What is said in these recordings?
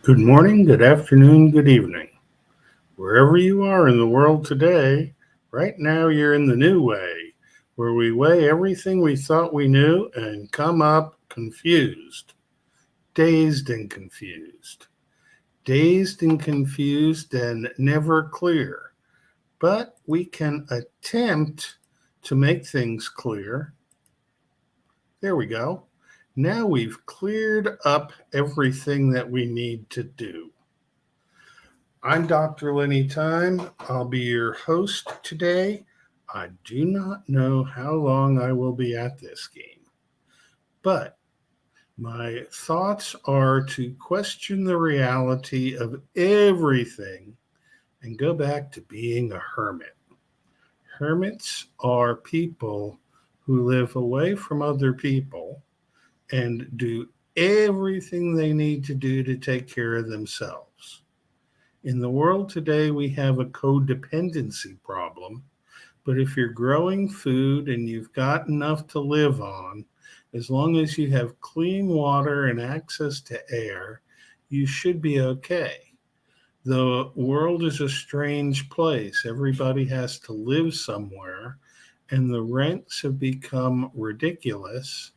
Good morning, good afternoon, good evening. Wherever you are in the world today, right now you're in the new way, where we weigh everything we thought we knew and come up confused, dazed and confused, dazed and confused and never clear. But we can attempt to make things clear. There we go. Now we've cleared up everything that we need to do. I'm Dr. Lenny Time. I'll be your host today. I do not know how long I will be at this game, but my thoughts are to question the reality of everything and go back to being a hermit. Hermits are people who live away from other people and do everything they need to do to take care of themselves. In the world today, we have a codependency problem. But if you're growing food and you've got enough to live on, as long as you have clean water and access to air, you should be okay. The world is a strange place. Everybody has to live somewhere, and the rents have become ridiculous.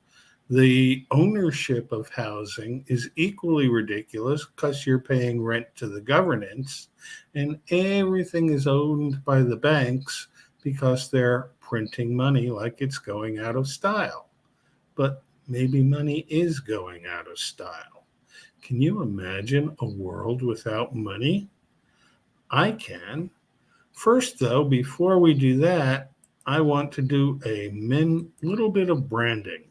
The ownership of housing is equally ridiculous because you're paying rent to the governance, and everything is owned by the banks because they're printing money like it's going out of style. But maybe money is going out of style. Can you imagine a world without money? I can. First, though, before we do that, I want to do a little bit of branding.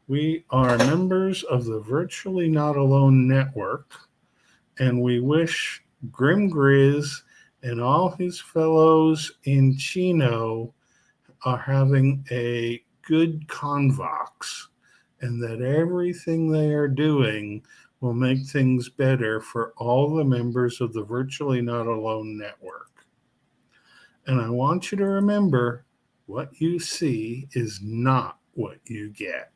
We are members of the Virtually Not Alone network, and we wish Grim Grizz and all his fellows in Chino are having a good convox and that everything they are doing will make things better for all the members of the Virtually Not Alone network. And I want you to remember what you see is not what you get.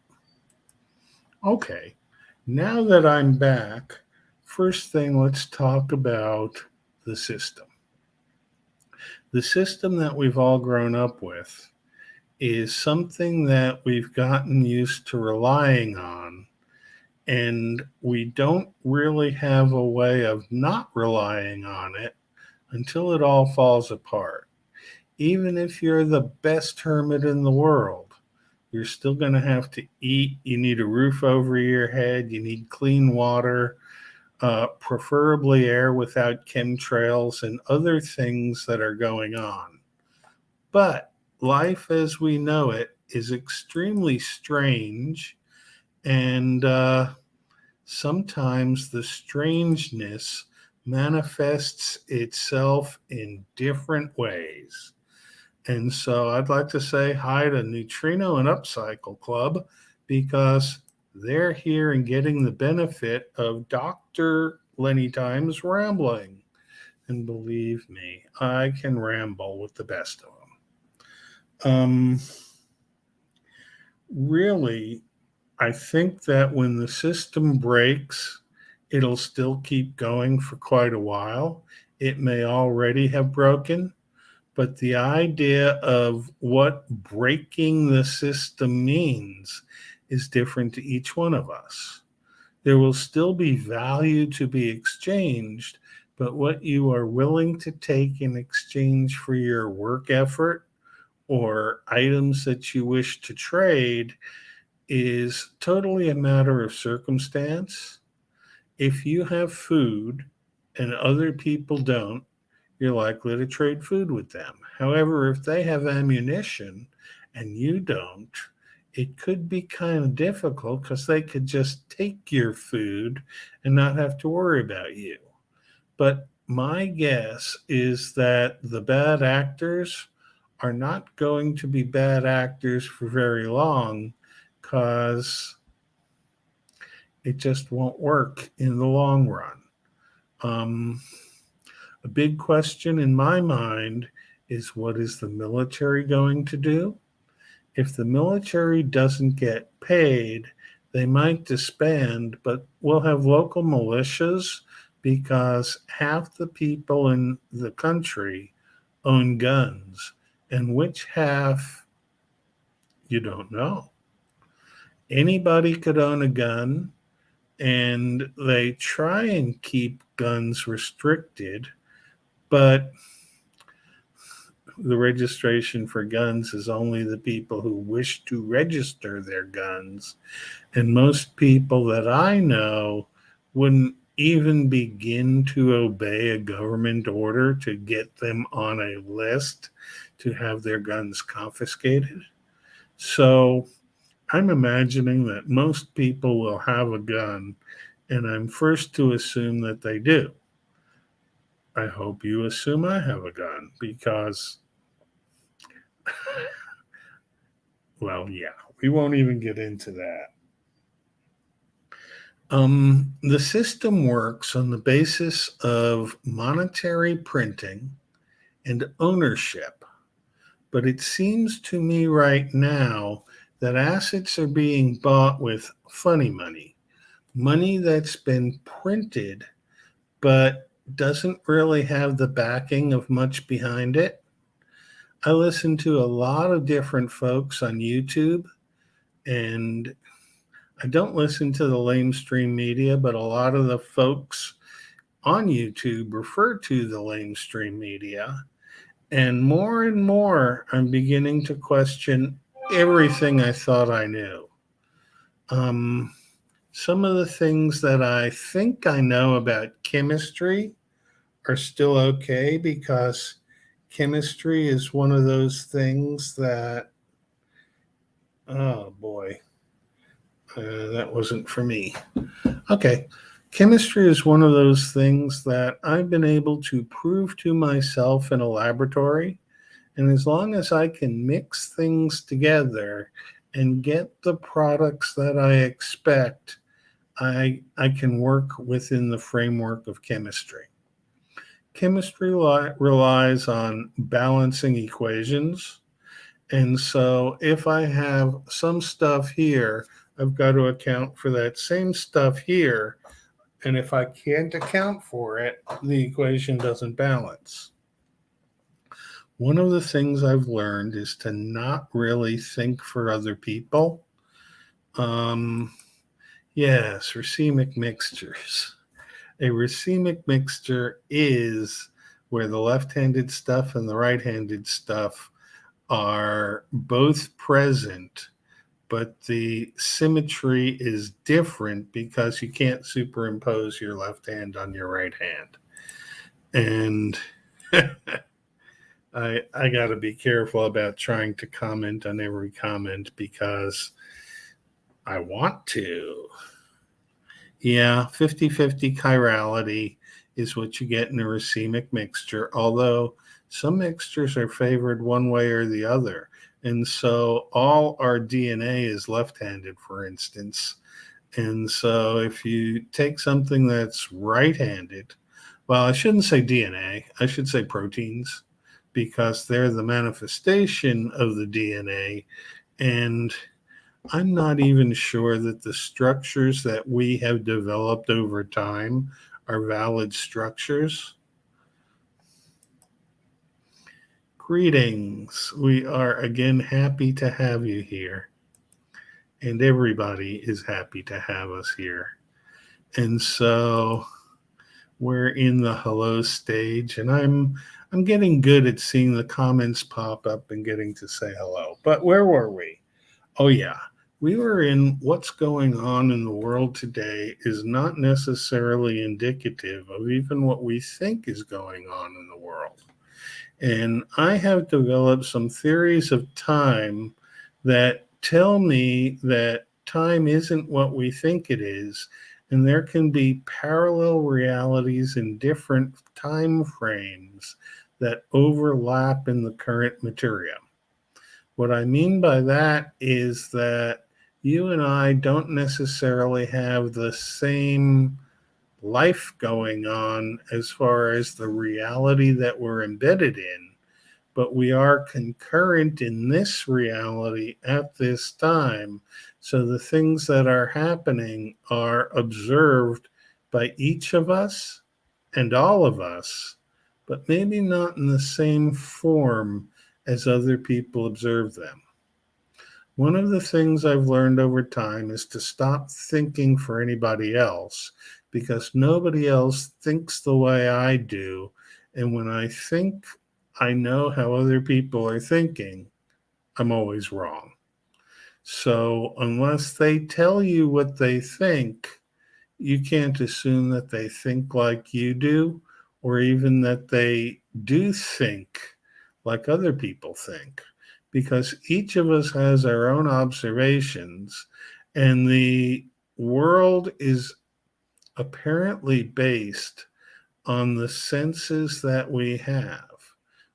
Okay, now that I'm back, first thing let's talk about the system. The system that we've all grown up with is something that we've gotten used to relying on, and we don't really have a way of not relying on it until it all falls apart. Even if you're the best hermit in the world, you're still going to have to eat. You need a roof over your head. You need clean water, preferably air without chemtrails and other things that are going on. But life as we know it is extremely strange, and sometimes the strangeness manifests itself in different ways. And so I'd like to say hi to Neutrino and Upcycle Club because they're here and getting the benefit of Dr. Lenny Time's rambling. And believe me, I can ramble with the best of them. Really, I think that when the system breaks, it'll still keep going for quite a while. It may already have broken, but the idea of what breaking the system means is different to each one of us. There will still be value to be exchanged, but what you are willing to take in exchange for your work effort or items that you wish to trade is totally a matter of circumstance. If you have food and other people don't, you're likely to trade food with them. However, if they have ammunition and you don't, it could be kind of difficult because they could just take your food and not have to worry about you. But my guess is that the bad actors are not going to be bad actors for very long because it just won't work in the long run. Um, a big question in my mind is what is the military going to do? If the military doesn't get paid, they might disband, but we'll have local militias because half the people in the country own guns. And which half, you don't know. Anybody could own a gun, and they try and keep guns restricted, but the registration for guns is only the people who wish to register their guns. And most people that I know wouldn't even begin to obey a government order to get them on a list to have their guns confiscated. So I'm imagining that most people will have a gun, and I'm first to assume that they do. I hope you assume I have a gun because, well, yeah, we won't even get into that. The system works on the basis of monetary printing and ownership, but it seems to me right now that assets are being bought with funny money, money that's been printed but doesn't really have the backing of much behind it. I listen to a lot of different folks on YouTube, and I don't listen to the lamestream media, but a lot of the folks on YouTube refer to the lamestream media. And more, I'm beginning to question everything I thought I knew. Some of the things that I think I know about chemistry are still okay because chemistry is one of those things that, oh boy, that wasn't for me. Okay. Chemistry is one of those things that I've been able to prove to myself in a laboratory. And as long as I can mix things together and get the products that I expect, I can work within the framework of chemistry. Chemistry relies on balancing equations. And so if I have some stuff here, I've got to account for that same stuff here. And if I can't account for it, the equation doesn't balance. One of the things I've learned is to not really think for other people. Yes, racemic mixtures. A racemic mixture is where the left-handed stuff and the right-handed stuff are both present, but the symmetry is different because you can't superimpose your left hand on your right hand. And I got to be careful about trying to comment on every comment because I want to. Yeah, 50-50 chirality is what you get in a racemic mixture, although some mixtures are favored one way or the other. And so all our DNA is left-handed, for instance. And so if you take something that's right-handed, well, I shouldn't say DNA, I should say proteins, because they're the manifestation of the DNA. And I'm not even sure that the structures that we have developed over time are valid structures. Greetings. We are again happy to have you here. And everybody is happy to have us here. And so we're in the hello stage, and I'm getting good at seeing the comments pop up and getting to say hello. But where were we? Oh yeah. We were in what's going on in the world today is not necessarily indicative of even what we think is going on in the world. And I have developed some theories of time that tell me that time isn't what we think it is, and there can be parallel realities in different time frames that overlap in the current material. What I mean by that is that you and I don't necessarily have the same life going on as far as the reality that we're embedded in, but we are concurrent in this reality at this time. So the things that are happening are observed by each of us and all of us, but maybe not in the same form as other people observe them. One of the things I've learned over time is to stop thinking for anybody else because nobody else thinks the way I do. And when I think I know how other people are thinking, I'm always wrong. So unless they tell you what they think, you can't assume that they think like you do, or even that they do think like other people think, because each of us has our own observations, and the world is apparently based on the senses that we have,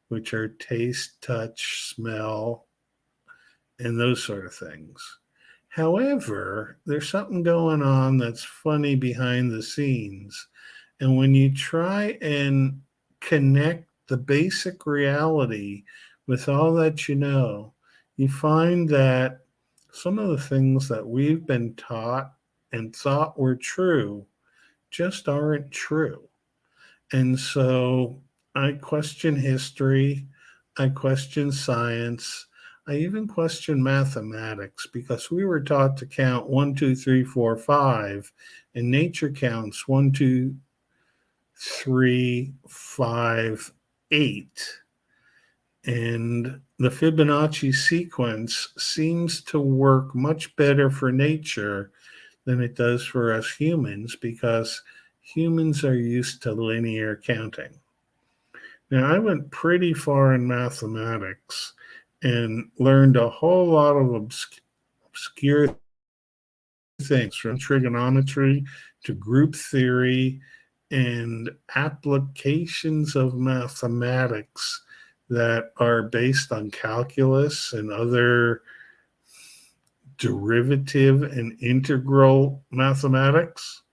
which are taste, touch, smell, and those sort of things. However, there's something going on that's funny behind the scenes. And when you try and connect the basic reality with all that you find that some of the things that we've been taught and thought were true just aren't true. And so I question history, I question science, I even question mathematics because we were taught to count 1, 2, 3, 4, 5, and nature counts 1, 2, 3, 5, 8. And the Fibonacci sequence seems to work much better for nature than it does for us humans because humans are used to linear counting. Now, I went pretty far in mathematics and learned a whole lot of obscure things from trigonometry to group theory and applications of mathematics that are based on calculus and other derivative and integral mathematics.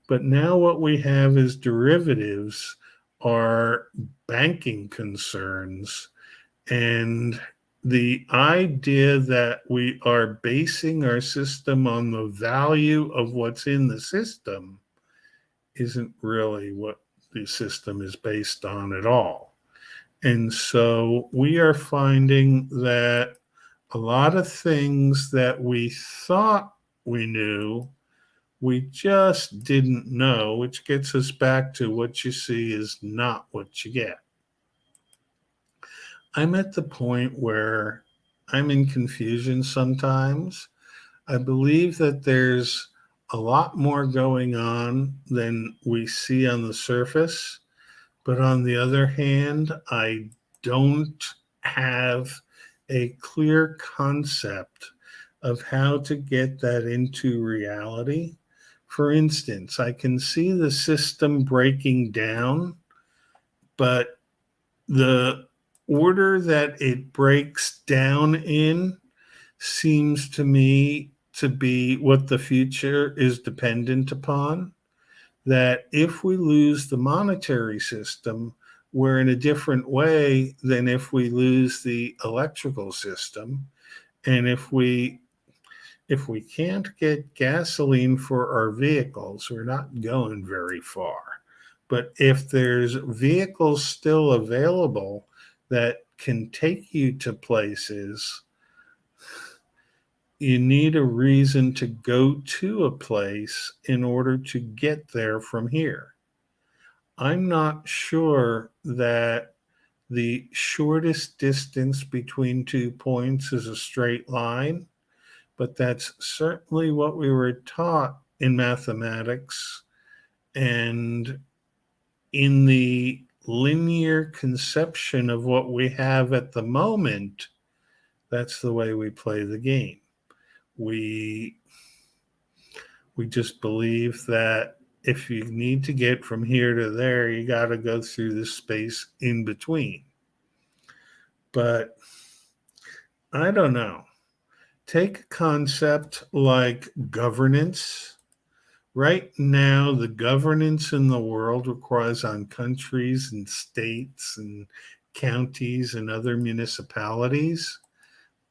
But now what we have is derivatives are banking concerns. And the idea that we are basing our system on the value of what's in the system isn't really what the system is based on at all. And so we are finding that a lot of things that we thought we knew, we just didn't know, which gets us back to what you see is not what you get. I'm at the point where I'm in confusion sometimes. I believe that there's a lot more going on than we see on the surface. But on the other hand, I don't have a clear concept of how to get that into reality. For instance, I can see the system breaking down, but the order that it breaks down in seems to me to be what the future is dependent upon. That if we lose the monetary system, we're in a different way than if we lose the electrical system. And if we can't get gasoline for our vehicles, we're not going very far. But if there's vehicles still available that can take you to places, you need a reason to go to a place in order to get there from here. I'm not sure that the shortest distance between 2 points is a straight line, but that's certainly what we were taught in mathematics. And in the linear conception of what we have at the moment, that's the way we play the game. We just believe that if you need to get from here to there, you got to go through the space in between. But I don't know. Take a concept like governance. Right now, the governance in the world requires on countries and states and counties and other municipalities,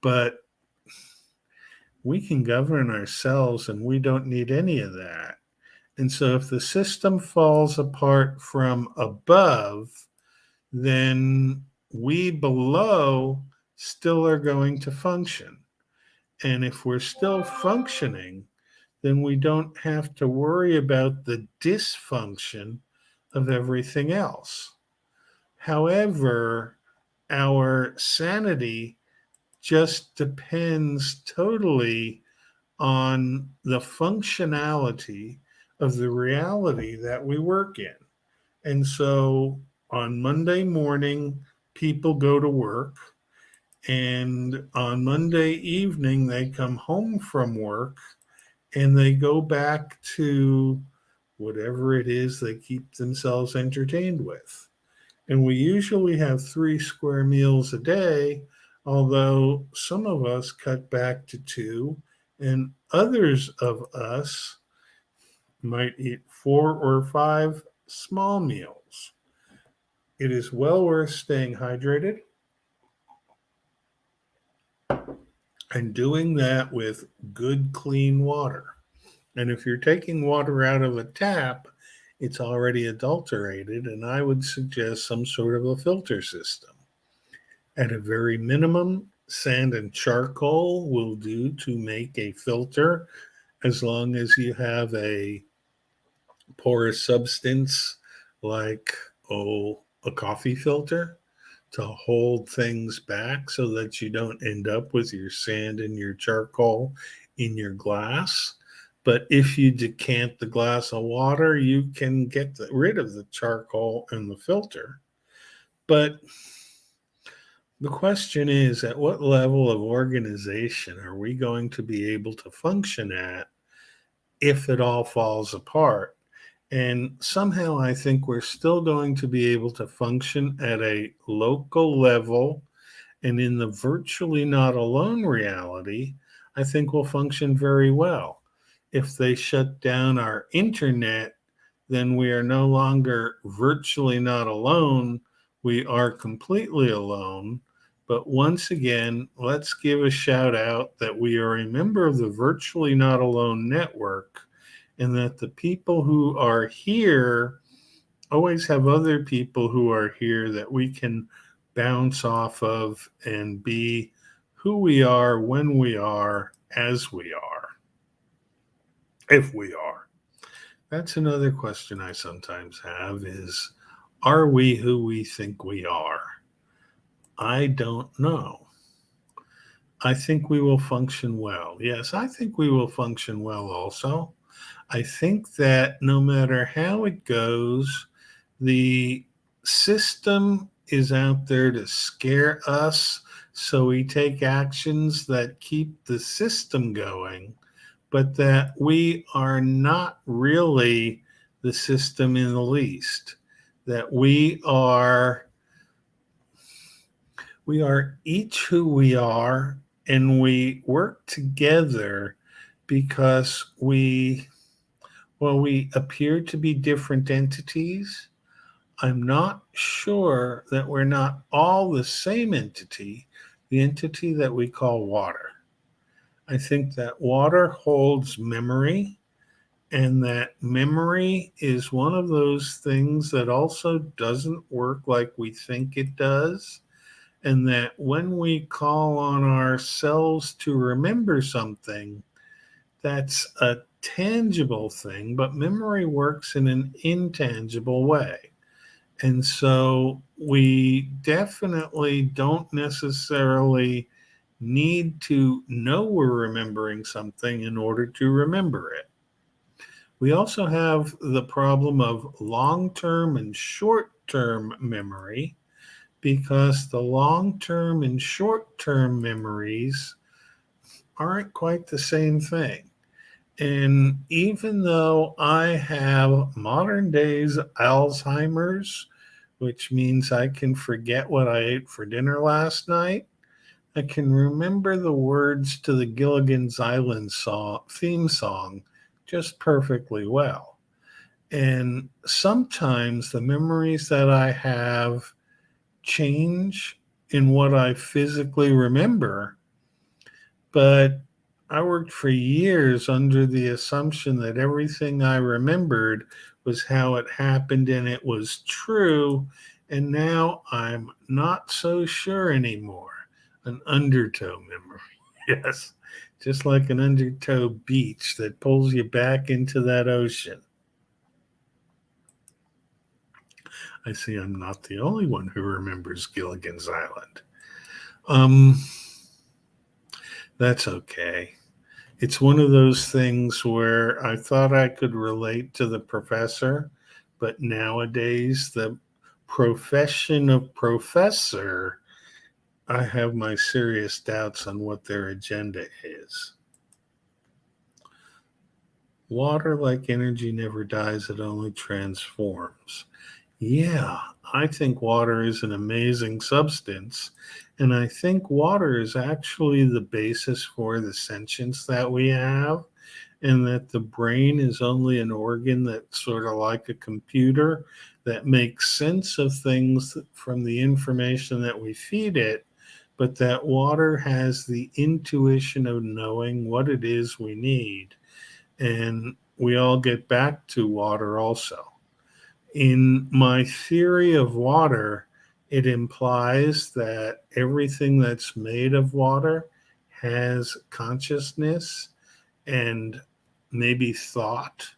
but we can govern ourselves and we don't need any of that. And so if the system falls apart from above, then we below still are going to function. And if we're still functioning, then we don't have to worry about the dysfunction of everything else. However, our sanity just depends totally on the functionality of the reality that we work in. And so on Monday morning, people go to work, and on Monday evening, they come home from work and they go back to whatever it is they keep themselves entertained with. And we usually have 3 square meals a day, although some of us cut back to two, and others of us might eat 4 or 5 small meals. It is well worth staying hydrated and doing that with good, clean water. And if you're taking water out of a tap, it's already adulterated, and I would suggest some sort of a filter system. At a very minimum, sand and charcoal will do to make a filter as long as you have a porous substance like a coffee filter to hold things back so that you don't end up with your sand and your charcoal in your glass. But if you decant the glass of water, you can get rid of the charcoal and the filter. But the question is, at what level of organization are we going to be able to function at if it all falls apart? And somehow I think we're still going to be able to function at a local level, and in the virtually not alone reality, I think we'll function very well. If they shut down our internet, then we are no longer virtually not alone. We are completely alone. But once again, let's give a shout out that we are a member of the Virtually Not Alone network, and that the people who are here always have other people who are here that we can bounce off of and be who we are when we are as we are, if we are. That's another question I sometimes have is, are we who we think we are? I don't know. I think we will function well. Yes, I think we will function well also. I think that no matter how it goes, the system is out there to scare us, so we take actions that keep the system going, but that we are not really the system in the least. That we are each who we are, and we work together because we appear to be different entities. I'm not sure that we're not all the same entity, the entity that we call water. I think that water holds memory, and that memory is one of those things that also doesn't work like we think it does. And that when we call on ourselves to remember something, that's a tangible thing, but memory works in an intangible way. And so we definitely don't necessarily need to know we're remembering something in order to remember it. We also have the problem of long term and short term memory, because the long term and short term memories aren't quite the same thing. And even though I have modern days Alzheimer's, which means I can forget what I ate for dinner last night, I can remember the words to the Gilligan's Island theme song just perfectly well. And sometimes the memories that I have change in what I physically remember, but I worked for years under the assumption that everything I remembered was how it happened and it was true. And now I'm not so sure anymore. An undertow memory. Yes, just like an undertow beach that pulls you back into that ocean. I see I'm not the only one who remembers Gilligan's Island. Um, that's okay. It's one of those things where I thought I could relate to the professor, but nowadays the profession of professor, I have my serious doubts on what their agenda is. Water, like energy, never dies, it only transforms. Yeah, I think water is an amazing substance. And I think water is actually the basis for the sentience that we have, and that the brain is only an organ that's sort of like a computer that makes sense of things from the information that we feed it, but that water has the intuition of knowing what it is we need. And we all get back to water also. In my theory of water, it implies that everything that's made of water has consciousness and maybe thought.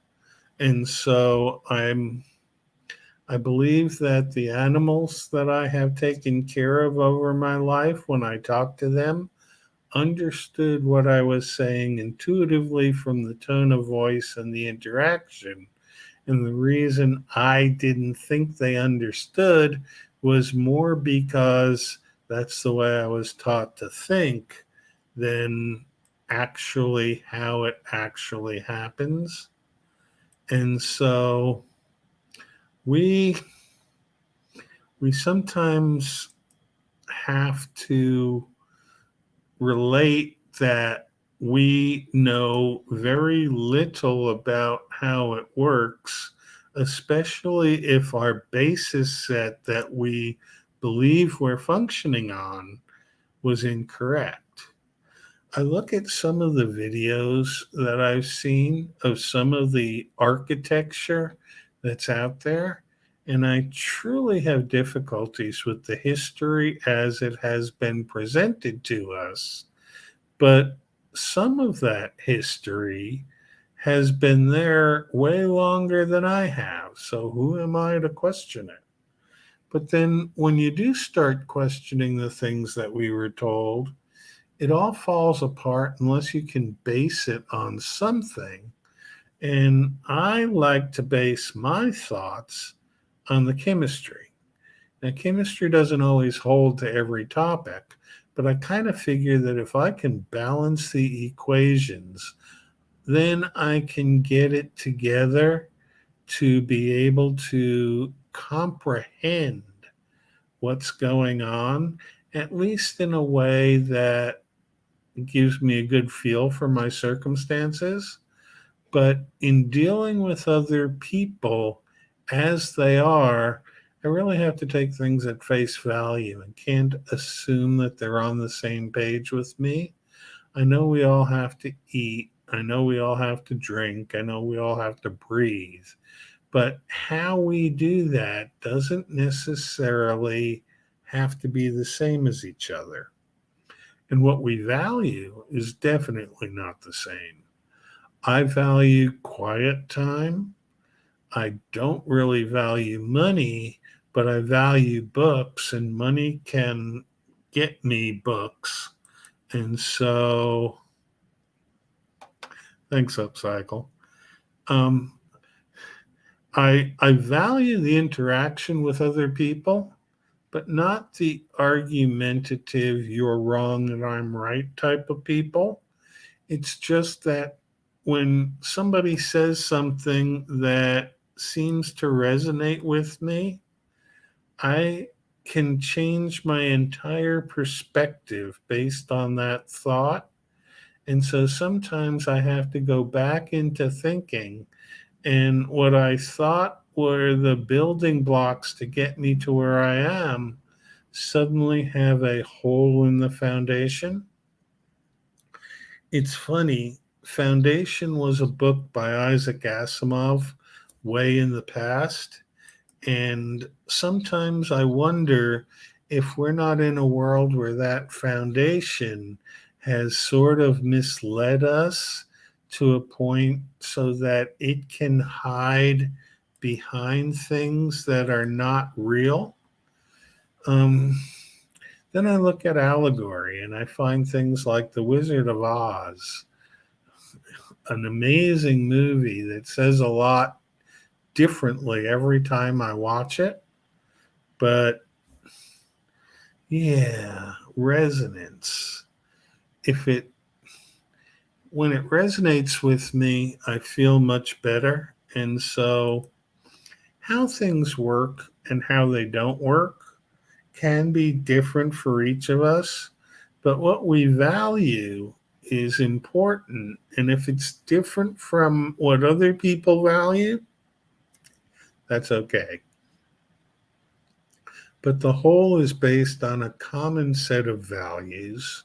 And so I believe that the animals that I have taken care of over my life, when I talk to them, understood what I was saying intuitively from the tone of voice and the interaction. And the reason I didn't think they understood was more because that's the way I was taught to think than actually how it actually happens. And so we we sometimes have to relate that we know very little about how it works, especially if our basis set that we believe we're functioning on was incorrect. I look at some of the videos that I've seen of some of the architecture that's out there, and I truly have difficulties with the history as it has been presented to us. But some of that history has been there way longer than I have. So who am I to question it? But then when you do start questioning the things that we were told, it all falls apart unless you can base it on something. And I like to base my thoughts on the chemistry. Now, chemistry doesn't always hold to every topic, but I kind of figure that if I can balance the equations, then I can get it together to be able to comprehend what's going on, at least in a way that gives me a good feel for my circumstances. But in dealing with other people as they are, I really have to take things at face value and can't assume that they're on the same page with me. I know we all have to eat. I know we all have to drink. I know we all have to breathe. But how we do that doesn't necessarily have to be the same as each other. And what we value is definitely not the same. I value quiet time. I don't really value money, but I value books, and money can get me books. And so, thanks, Upcycle. Um, I value the interaction with other people, but not the argumentative, you're wrong and I'm right type of people. It's just that when somebody says something that seems to resonate with me, I can change my entire perspective based on that thought. And so sometimes I have to go back into thinking, and what I thought were the building blocks to get me to where I am suddenly have a hole in the foundation. It's funny, Foundation was a book by Isaac Asimov way in the past. And sometimes I wonder if we're not in a world where that foundation has sort of misled us to a point so that it can hide behind things that are not real. Um, then I look at allegory and I find things like The Wizard of Oz, an amazing movie that says a lot differently every time I watch it. But yeah, resonance. If it When it resonates with me, I feel much better. And so how things work and how they don't work can be different for each of us, but what we value is important. And if it's different from what other people value, that's okay. But the whole is based on a common set of values.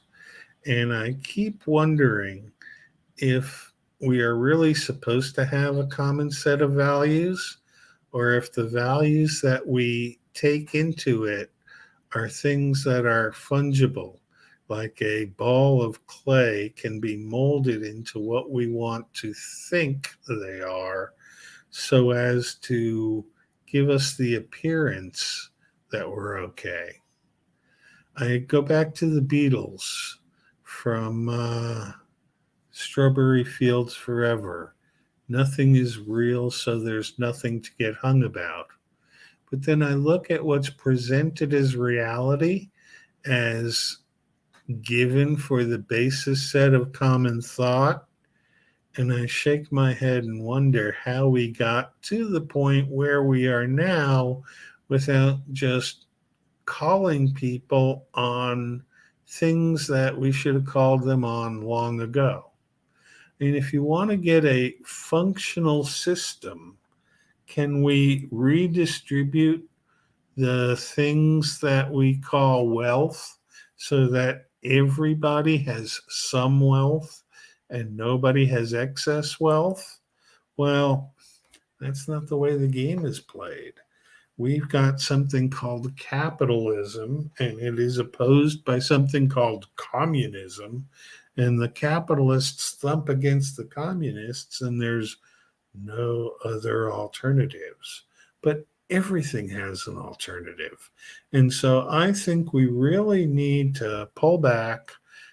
And I keep wondering if we are really supposed to have a common set of values, or if the values that we take into it are things that are fungible, like a ball of clay can be molded into what we want to think they are so as to give us the appearance that we're okay. I go back to the Beatles from Strawberry Fields Forever. Nothing is real, so there's nothing to get hung about. But then I look at what's presented as reality, as given for the basis set of common thought, and I shake my head and wonder how we got to the point where we are now without just calling people on things that we should have called them on long ago. I mean, if you want to get a functional system, can we redistribute the things that we call wealth so that everybody has some wealth and nobody has excess wealth? Well, that's not the way the game is played. We've got something called capitalism, and it is opposed by something called communism. And the capitalists thump against the communists, and there's no other alternatives. But everything has an alternative. And so I think we really need to pull back,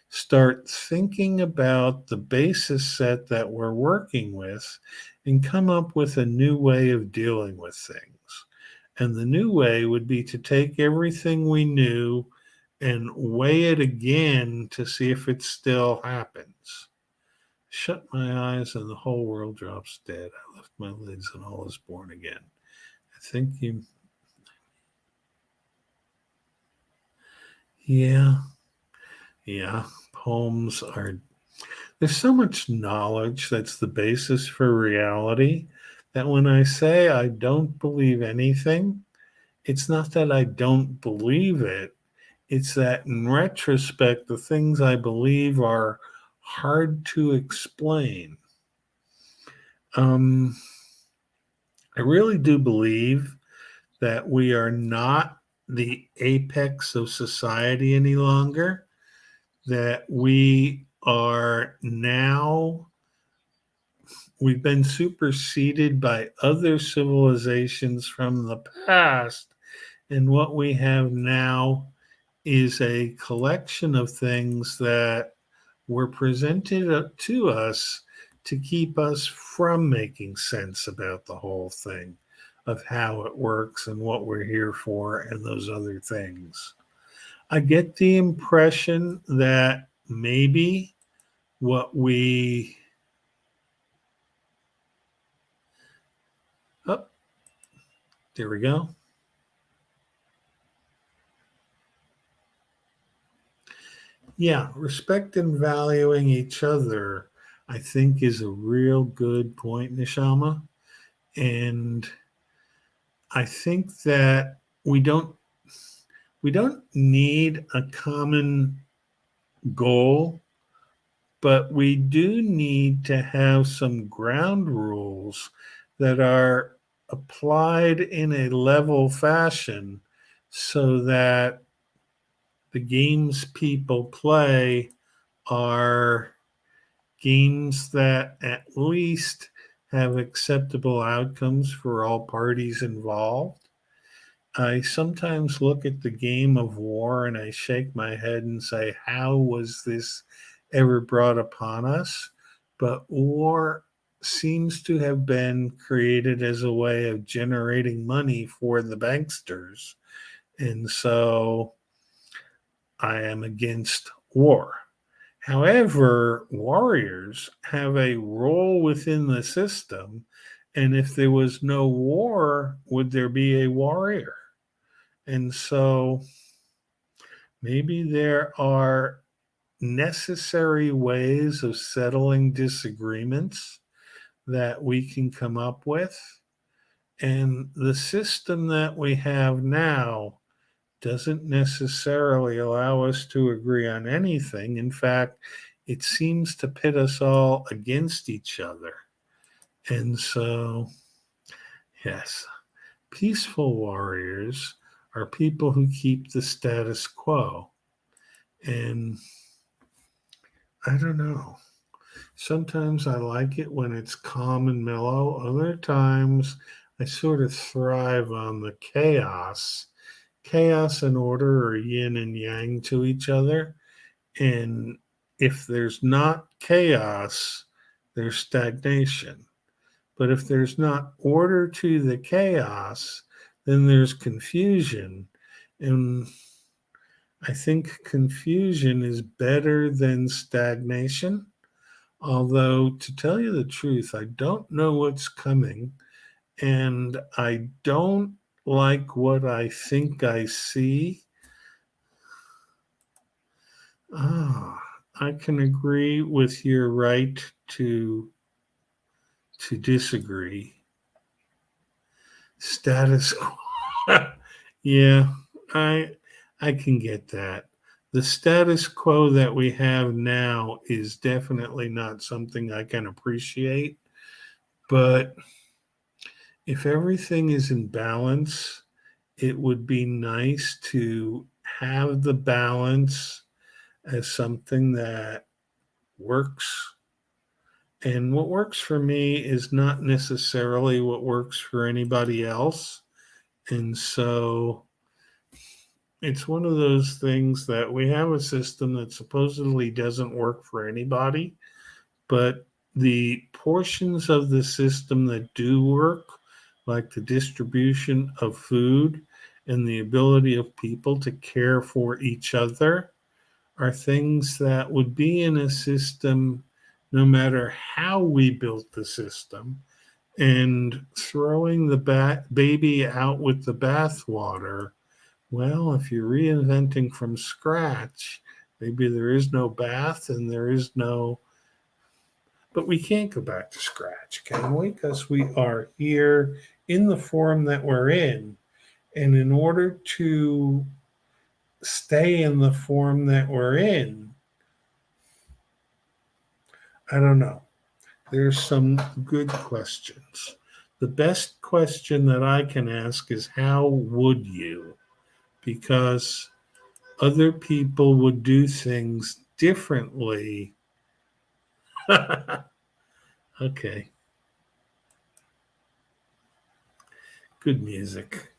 start thinking about the basis set that we're working with, and come up with a new way of dealing with things. And the new way would be to take everything we knew and weigh it again to see if it still happens. Shut my eyes and the whole world drops dead. I lift my lids and all is born again. I think you, yeah, yeah. Poems are, there's so much knowledge that's the basis for reality that when I say I don't believe anything, it's not that I don't believe it. It's that in retrospect, the things I believe are hard to explain. Um, I really do believe that we are not the apex of society any longer, that we've been superseded by other civilizations from the past, and what we have now is a collection of things that were presented to us to keep us from making sense about the whole thing, of how it works and what we're here for and those other things. I get the impression that maybe what we, oh, there we go. Yeah, respect and valuing each other, I think, is a real good point, Nishama. And I think that we don't we don't need a common goal, but we do need to have some ground rules that are applied in a level fashion so that the games people play are games that at least have acceptable outcomes for all parties involved. I sometimes look at the game of war and I shake my head and say, how was this ever brought upon us? But war seems to have been created as a way of generating money for the banksters. And so I am against war. However, warriors have a role within the system. And if there was no war, would there be a warrior? And so maybe there are necessary ways of settling disagreements that we can come up with. And the system that we have now doesn't necessarily allow us to agree on anything. In fact, it seems to pit us all against each other. And so, yes, peaceful warriors are people who keep the status quo. And I don't know. Sometimes I like it when it's calm and mellow. Other times I sort of thrive on the chaos. Chaos and order are yin and yang to each other. And if there's not chaos, there's stagnation. But if there's not order to the chaos, then there's confusion. And I think confusion is better than stagnation. Although, to tell you the truth, I don't know what's coming, and I don't like what I think I see. I can agree with your right to disagree. Status quo. Yeah, I I can get that. The status quo that we have now is definitely not something I can appreciate, but if everything is in balance, it would be nice to have the balance as something that works. And what works for me is not necessarily what works for anybody else. And so it's one of those things that we have a system that supposedly doesn't work for anybody, but the portions of the system that do work, like the distribution of food and the ability of people to care for each other, are things that would be in a system no matter how we built the system. And throwing the baby out with the bathwater, well, if you're reinventing from scratch, maybe there is no bath and there is no, but we can't go back to scratch, can we? Because we are here in the form that we're in. And in order to stay in the form that we're in, I don't know. There's some good questions. The best question that I can ask is, how would you? Because other people would do things differently. Okay, good music.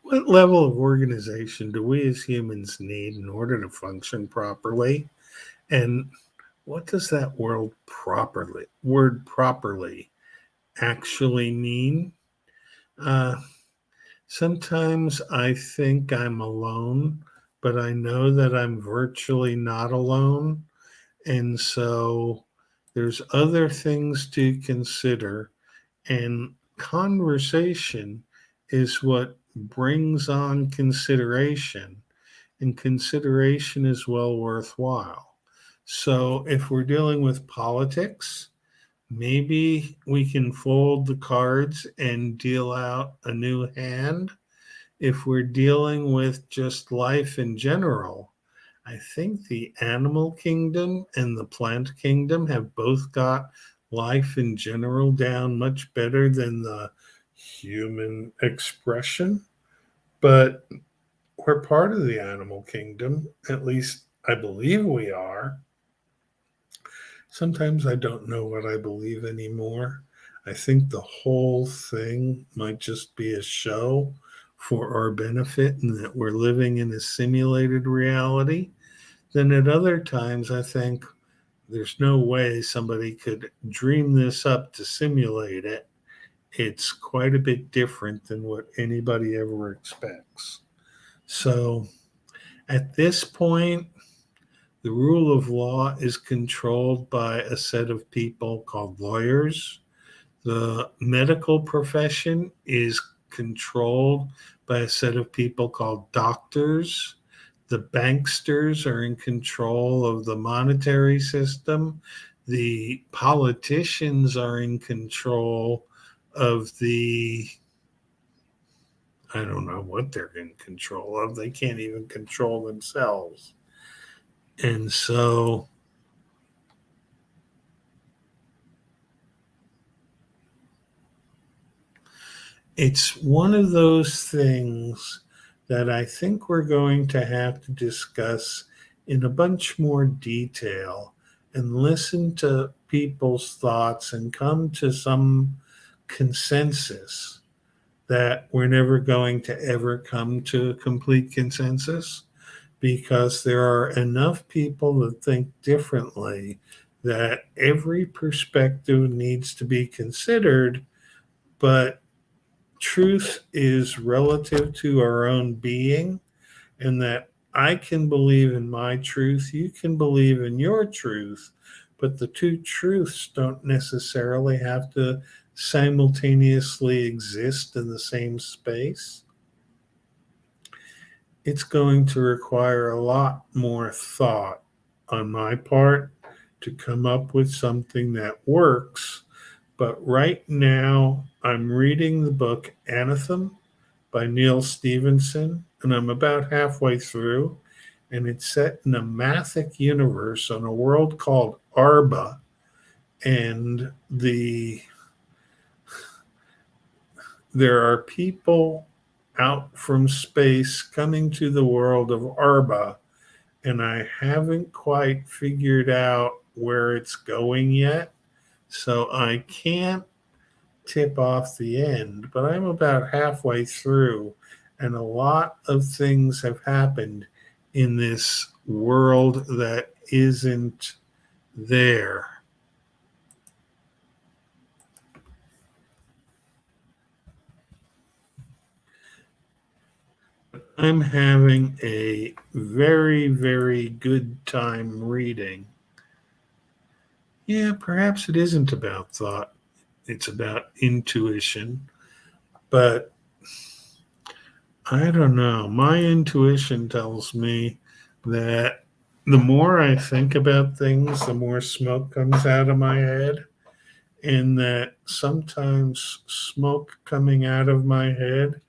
What level of organization do we as humans need in order to function properly? And what does that word properly actually mean? Uh, Sometimes I think I'm alone, but I know that I'm virtually not alone. And so there's other things to consider. And conversation is what brings on consideration. And consideration is well worthwhile. So if we're dealing with politics, maybe we can fold the cards and deal out a new hand. if we're dealing with just life in general, I think the animal kingdom and the plant kingdom have both got life in general down much better than the human expression. But we're part of the animal kingdom, at least I believe we are. Sometimes I don't know what I believe anymore. I think the whole thing might just be a show for our benefit and that we're living in a simulated reality. Then at other times, I think there's no way somebody could dream this up to simulate it. It's quite a bit different than what anybody ever expects. So at this point, the rule of law is controlled by a set of people called lawyers. The medical profession is controlled by a set of people called doctors. The banksters are in control of the monetary system. The politicians are in control of I don't know what they're in control of. They can't even control themselves. And so it's one of those things that I think we're going to have to discuss in a bunch more detail and listen to people's thoughts and come to some consensus that we're never going to ever come to a complete consensus because there are enough people that think differently that every perspective needs to be considered, but truth is relative to our own being, and that I can believe in my truth, you can believe in your truth, but the two truths don't necessarily have to simultaneously exist in the same space. It's going to require a lot more thought on my part to come up with something that works. But right now, I'm reading the book Anathem by Neil Stevenson, and I'm about halfway through. And it's set in a mathic universe on a world called Arba. And there are people out from space coming to the world of Arba, and I haven't quite figured out where it's going yet. So I can't tip off the end, but I'm about halfway through, and a lot of things have happened in this world that isn't there. I'm having a very, very good time reading. Yeah, perhaps it isn't about thought, it's about intuition, but I don't know. My intuition tells me that the more I think about things, the more smoke comes out of my head, and that sometimes smoke coming out of my head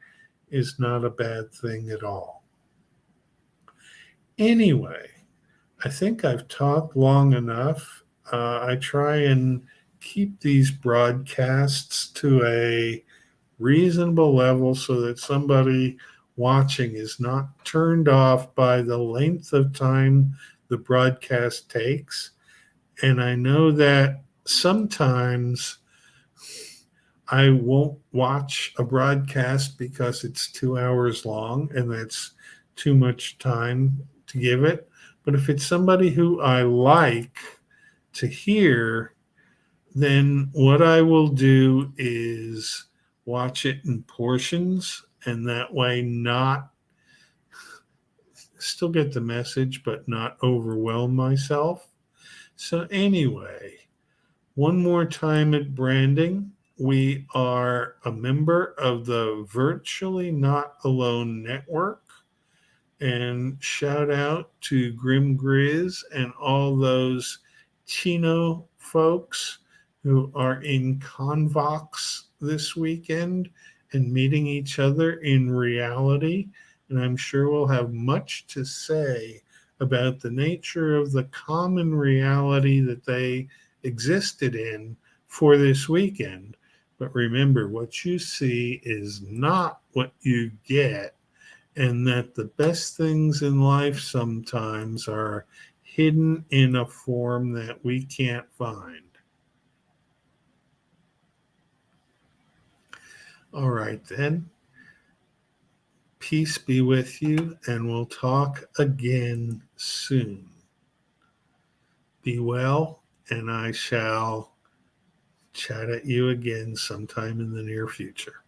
is not a bad thing at all. Anyway, I think I've talked long enough. I try and keep these broadcasts to a reasonable level so that somebody watching is not turned off by the length of time the broadcast takes. And I know that sometimes I won't watch a broadcast because it's 2 hours long and that's too much time to give it. But if it's somebody who I like to hear, then what I will do is watch it in portions and that way not still get the message but not overwhelm myself. So anyway, one more time at branding. We are a member of the Virtually Not Alone Network. And shout out to Grim Grizz and all those Chino folks who are in Convox this weekend and meeting each other in reality. And I'm sure we'll have much to say about the nature of the common reality that they existed in for this weekend. But remember, what you see is not what you get, and that the best things in life sometimes are hidden in a form that we can't find. All right, then. Peace be with you, and we'll talk again soon. Be well, and I shall chat at you again sometime in the near future.